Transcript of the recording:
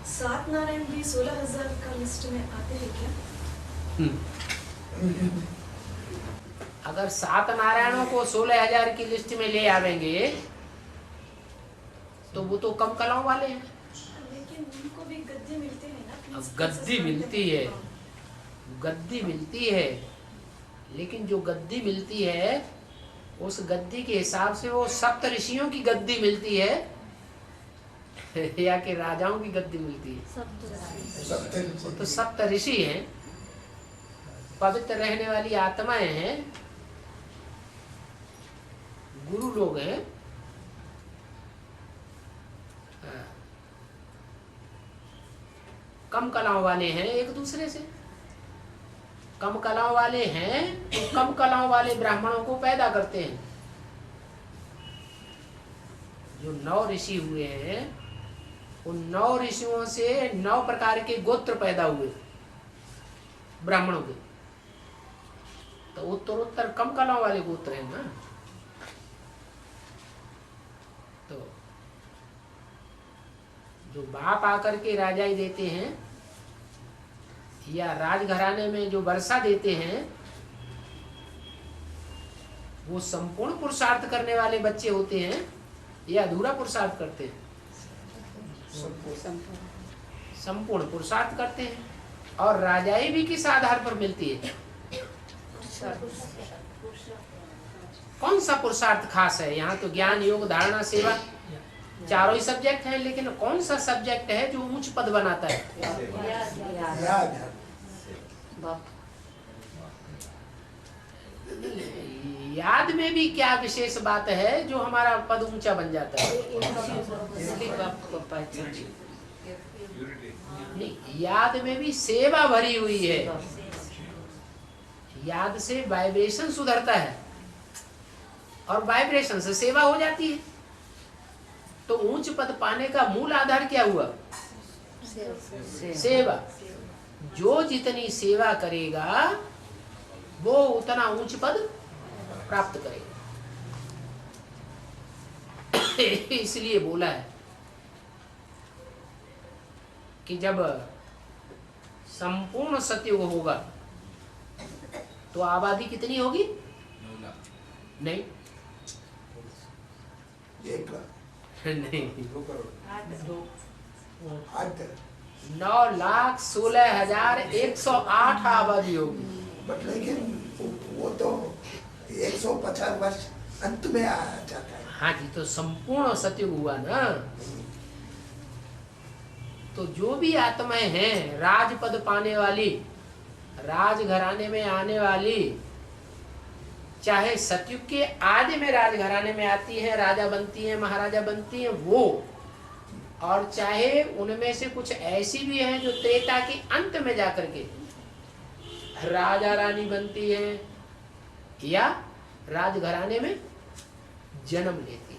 सात नारायण भी 16,000 का लिस्ट में आते हैं क्या? अगर 7 नारायणों को 16,000 की लिस्ट में ले आवेंगे तो वो तो कम कलाओं वाले हैं। लेकिन उनको भी गद्दी मिलते हैं ना। अब गद्दी मिलती है, गद्दी मिलती है, लेकिन जो गद्दी मिलती है उस गद्दी के हिसाब से वो सप्त ऋषियों की गद्दी मिलती है या कि राजाओं की गद्दी मिलती है? वो तो सप्त ऋषि हैं, पवित्र रहने वाली आत्माएं हैं, गुरु लोग हैं। कम कलाओं वाले हैं एक दूसरे से। कम कलाओं वाले हैं तो कम कलाओं वाले ब्राह्मणों को पैदा करते हैं। जो 9 ऋषि हुए हैं उन 9 ऋषियों से 9 प्रकार के गोत्र पैदा हुए ब्राह्मणों के, तो उत्तरोत्तर कम कलाओं वाले गोत्र हैं ना। तो जो बाप आकर के राजाई देते हैं या राजघराने में जो वर्षा देते हैं वो संपूर्ण पुरुषार्थ करने वाले बच्चे होते हैं या अधूरा पुरुषार्थ करते हैं? संपूर्ण पुरुषार्थ करते हैं। और राजाई भी किस आधार पर मिलती है? कौन सा पुरुषार्थ खास है? यहाँ तो ज्ञान, योग, धारणा, सेवा चारों ही सब्जेक्ट हैं, लेकिन कौन सा सब्जेक्ट है जो उच्च पद बनाता है? याद में भी क्या विशेष बात है जो हमारा पद ऊंचा बन जाता है? नहीं, याद में भी सेवा भरी हुई है। याद से वाइब्रेशन सुधरता है और वाइब्रेशन से सेवा हो जाती है। तो ऊंच पद पाने का मूल आधार क्या हुआ? सेवा। जो जितनी सेवा करेगा वो उतना ऊंच पद प्राप्त करेगा। इसलिए बोला है कि जब संपूर्ण सतयुग होगा तो आबादी कितनी होगी? नहीं नहीं, 9,16,108 आबादी होगी। लेकिन वो तो 150 वर्ष अंत में आ जाता है। हाँ जी, तो संपूर्ण सतयुग हुआ ना। तो जो भी आत्माएं हैं राजपद पाने वाली, राजघराने में आने वाली, चाहे सतयुग के आदि में राजघराने में आती है, राजा बनती है, महाराजा बनती है वो, और चाहे उनमें से कुछ ऐसी भी हैं जो त्रेता के अंत में जाकर के राजा रानी बनती है या राजघराने में जन्म लेती है।